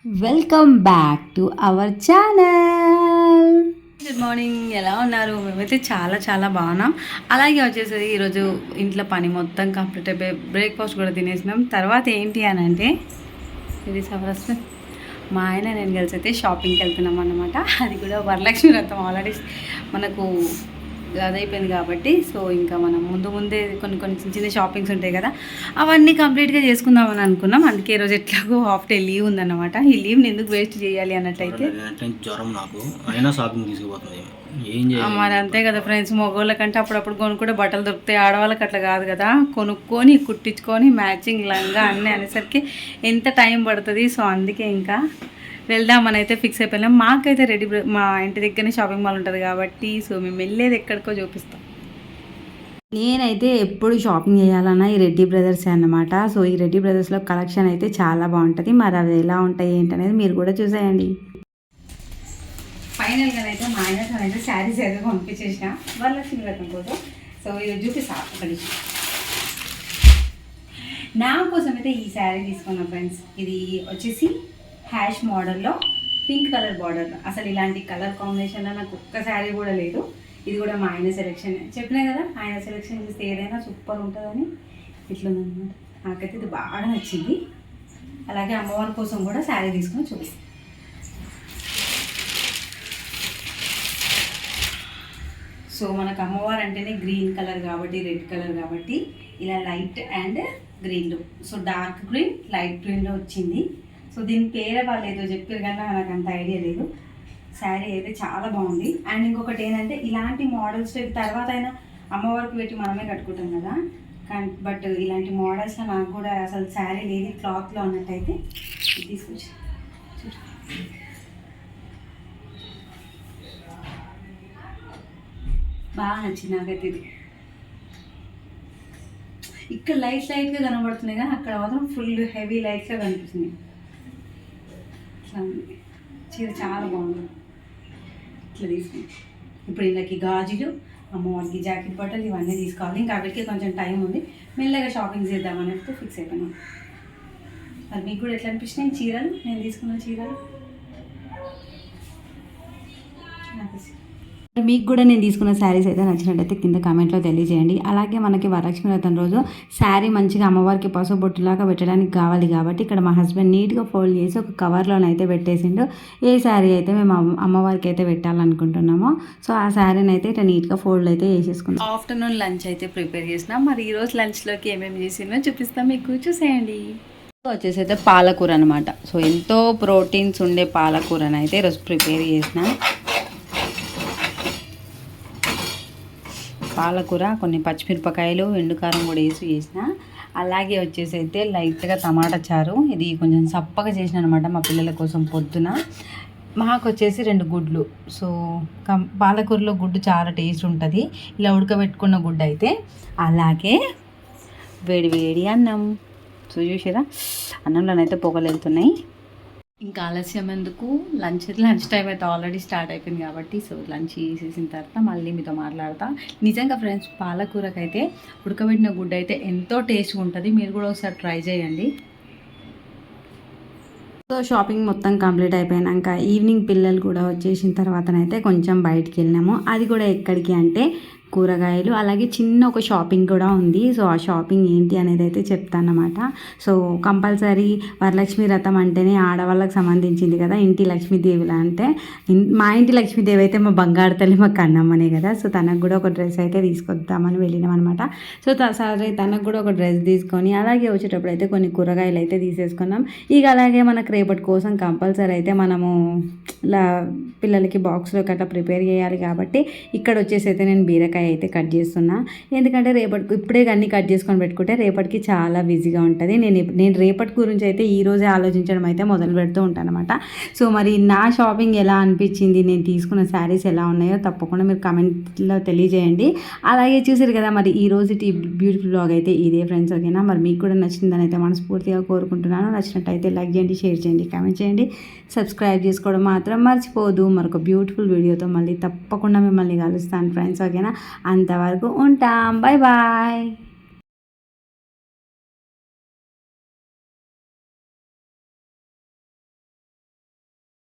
Welcome back to our channel. Good morning, ఎలా ఉన్నారు? మేమైతే చాలా చాలా బాగున్నాం. అలాగే వచ్చేసరి ఈరోజు ఇంట్లో పని మొత్తం కంప్లీట్ అయిపోయి బ్రేక్ఫాస్ట్ కూడా తినేసినాం. తర్వాత ఏంటి అని అంటే ఇది సవరస్ మా ఆయన నేను కలిసి అయితే షాపింగ్కి వెళ్తున్నాం అన్నమాట. అది కూడా వరలక్ష్మి వ్రతం ఆల్రెడీ మనకు అదైపోయింది కాబట్టి సో ఇంకా మనం ముందే కొన్ని చిన్న చిన్న షాపింగ్స్ ఉంటాయి కదా, అవన్నీ కంప్లీట్గా చేసుకుందామని అనుకున్నాం. అందుకే ఈరోజు ఎట్లాగో హాఫ్ డే లీవ్ ఉందన్నమాట. ఈ లీవ్ని ఎందుకు వేస్ట్ చేయాలి అన్నట్టయితే జ్వరం నాకు అయినా షాపింగ్ తీసుకుపోతుంది. మరి అంతే కదా ఫ్రెండ్స్, మగవాళ్ళ కంటే అప్పుడప్పుడు కొనుక్కుంటే బట్టలు దొరుకుతాయి, ఆడవాళ్ళకి అట్లా కాదు కదా. కొనుక్కొని కుట్టించుకొని మ్యాచింగ్ లంగా అన్నీ అనేసరికి ఎంత టైం పడుతుంది. సో అందుకే ఇంకా వెళ్దామని అయితే ఫిక్స్ అయిపోయినాం. మాకైతే మా ఇంటి దగ్గరనే షాపింగ్ మాల్ ఉంటుంది కాబట్టి సో మేము వెళ్ళేది ఎక్కడికో చూపిస్తాం. నేనైతే ఎప్పుడు షాపింగ్ చేయాలన్నా ఈ రెడ్డి బ్రదర్స్ అన్నమాట. సో ఈ రెడ్డి బ్రదర్స్లో కలెక్షన్ అయితే చాలా బాగుంటుంది. మరి అవి ఎలా ఉంటాయి ఏంటనేది మీరు కూడా చూసేయండి. ఫైనల్గా అయితే మా ఆయన అయితే శారీస్ అయితే పంపించేసిన వరలక్ష్మి వ్రతం కోసం. సో ఇది చూపిస్తా ఒకటి. నా కోసం అయితే ఈ శారీ తీసుకున్నాం ఫ్రెండ్స్. ఇది వచ్చేసి హ్యాష్ మోడల్లో పింక్ కలర్ బార్డర్. అసలు ఇలాంటి కలర్ కాంబినేషన్లో నాకు ఒక్క శారీ కూడా లేదు. ఇది కూడా మా ఆయన సెలెక్షన్. చెప్పినా కదా, ఆయన సెలెక్షన్ చేస్తే ఏదైనా సూపర్ ఉంటుందని. ఇట్లుందనమాట. నాకైతే ఇది బాగా నచ్చింది. అలాగే అమ్మవారి కోసం కూడా శారీ తీసుకొని చూపిస్తాను. సో మనకు అమ్మవారు అంటేనే గ్రీన్ కలర్ కాబట్టి, రెడ్ కలర్ కాబట్టి ఇలా లైట్ అండ్ గ్రీన్లో, సో డార్క్ గ్రీన్ లైట్ గ్రీన్లో వచ్చింది. సో దీని పేరే వాళ్ళు ఏదో చెప్పారు కానీ నాకు అంత ఐడియా లేదు. శారీ అయితే చాలా బాగుంది. అండ్ ఇంకొకటి ఏంటంటే ఇలాంటి మోడల్స్ తర్వాత అయినా అమ్మవారికి పెట్టి మనమే కట్టుకుంటాం కదా, కానీ బట్ ఇలాంటి మోడల్స్లో నాకు కూడా అసలు శారీ లేదు, క్లాత్లో అన్నట్టయితే తీసుకొచ్చి బాగా నచ్చింది నాకైతే. ఇది ఇక్కడ లైట్గా కనబడుతున్నాయి కానీ అక్కడ మాత్రం ఫుల్ హెవీ లైట్గా కనిపిస్తుంది. చీర చాలా బాగుంది. ఇట్లా తీసుకుని ఇప్పుడు ఇళ్ళకి గాజులు, అమ్మవారికి జాకెట్ బట్టలు ఇవన్నీ తీసుకోవాలి. ఇంకా వీటికి కొంచెం టైం ఉంది, మెల్లగా షాపింగ్ చేద్దామని ఫిక్స్ అయిపోయినాం. మరి మీకు కూడా ఎట్లా అనిపించినాయి చీరలు, నేను తీసుకున్న చీరలు? మీకు కూడా నేను తీసుకున్న శారీస్ అయితే నచ్చినట్టయితే కింద కామెంట్లో తెలియజేయండి. అలాగే మనకి వరలక్ష్మి వ్రతం రోజు శారీ మంచిగా అమ్మవారికి పసుపు బొట్టులాగా పెట్టడానికి కావాలి కాబట్టి ఇక్కడ మా హస్బెండ్ నీట్గా ఫోల్డ్ చేసి ఒక కవర్లోనైతే పెట్టేసిండు. ఏ శారీ అయితే మేము అమ్మవారికి అయితే పెట్టాలనుకుంటున్నామో సో ఆ శారీని అయితే ఇట్లా నీట్గా ఫోల్డ్ అయితే వేసేసుకున్నాం. ఆఫ్టర్నూన్ లంచ్ అయితే ప్రిపేర్ చేసినాం. మరి ఈరోజు లంచ్లోకి ఏమేమి చేసినో చూపిస్తాం, మీకు చూసేయండి. వచ్చేసి అయితే పాలకూర అనమాట. సో ఎంతో ప్రోటీన్స్ ఉండే పాలకూరని అయితే ఈరోజు ప్రిపేర్ చేసిన. పాలకూర, కొన్ని పచ్చిమిరపకాయలు, ఎండుకారం కూడా వేసి చేసిన. అలాగే వచ్చేసి అయితే లైట్గా టమాటా చారు. ఇది కొంచెం సప్పగా చేసిన అనమాట మా పిల్లల కోసం పొద్దున. మాకు వచ్చేసి 2 గుడ్లు. సో పాలకూరలో గుడ్డు చాలా టేస్ట్ ఉంటుంది, ఇలా ఉడకబెట్టుకున్న గుడ్డు అయితే. అలాగే వేడి అన్నం. సో చూసారా, అన్నంలోనైతే పొగలు వెళ్తున్నాయి. ఇంకా ఆలస్యం ఎందుకు, లంచ్ టైం అయితే ఆల్రెడీ స్టార్ట్ అయిపోయింది కాబట్టి సో లంచ్ చేసేసిన తర్వాత మళ్ళీ మీతో మాట్లాడతా. నిజంగా ఫ్రెండ్స్, పాలకూరకైతే ఉడకబెట్టిన గుడ్డ అయితే ఎంతో టేస్ట్గా ఉంటుంది. మీరు కూడా ఒకసారి ట్రై చేయండి. సో షాపింగ్ మొత్తం కంప్లీట్ అయిపోయాక ఈవినింగ్ పిల్లలు కూడా వచ్చేసిన తర్వాతనైతే కొంచెం బయటికి వెళ్ళినాము. అది కూడా ఎక్కడికి అంటే కూరగాయలు, అలాగే చిన్న ఒక షాపింగ్ కూడా ఉంది. సో ఆ షాపింగ్ ఏంటి అనేది అయితే చెప్తానమాట. సో కంపల్సరీ వరలక్ష్మి వ్రతం అంటేనే ఆడవాళ్ళకి సంబంధించింది కదా, ఇంటి లక్ష్మీదేవిలా. అంటే మా ఇంటి లక్ష్మీదేవి అయితే మా బంగారు తల్లి, మా కన్నమ్మనే కదా. సో తనకు కూడా ఒక డ్రెస్ అయితే తీసుకొద్దామని వెళ్ళినాం అనమాట. సో సరే తనకు కూడా ఒక డ్రెస్ తీసుకొని అలాగే వచ్చేటప్పుడు అయితే కొన్ని కూరగాయలు అయితే తీసేసుకున్నాం. ఇక అలాగే మనకు రేపటి కోసం కంపల్సరీ అయితే మనము పిల్లలకి బాక్స్లోకి అట్లా ప్రిపేర్ చేయాలి కాబట్టి ఇక్కడ వచ్చేసి అయితే నేను బీరకాయ అయితే కట్ చేస్తున్నా. ఎందుకంటే రేపటికి ఇప్పుడే అన్నీ కట్ చేసుకొని పెట్టుకుంటే రేపటికి చాలా బిజీగా ఉంటుంది. నేను రేపటి గురించి అయితే ఈరోజే ఆలోచించడం అయితే మొదలు పెడుతూ ఉంటాను అనమాట. సో మరి నా షాపింగ్ ఎలా అనిపించింది, నేను తీసుకున్న శారీస్ ఎలా ఉన్నాయో తప్పకుండా మీరు కమెంట్లో తెలియజేయండి. అలాగే చూసారు కదా, మరి ఈ రోజు బ్యూటిఫుల్ వ్లాగ్ అయితే ఇదే ఫ్రెండ్స్. ఓకేనా, మరి మీకు కూడా నచ్చిందని అయితే మనస్ఫూర్తిగా కోరుకుంటున్నాను. నచ్చినట్టయితే లైక్ చేయండి, షేర్ చేయండి, కామెంట్ చేయండి, సబ్స్క్రైబ్ చేసుకోవడం మాత్రం మర్చిపోదు. మరొక బ్యూటిఫుల్ వీడియోతో మళ్ళీ తప్పకుండా మిమ్మల్ని కలుస్తాను ఫ్రెండ్స్. ఓకేనా, అంతవరకు ఉంటాం. Bye bye.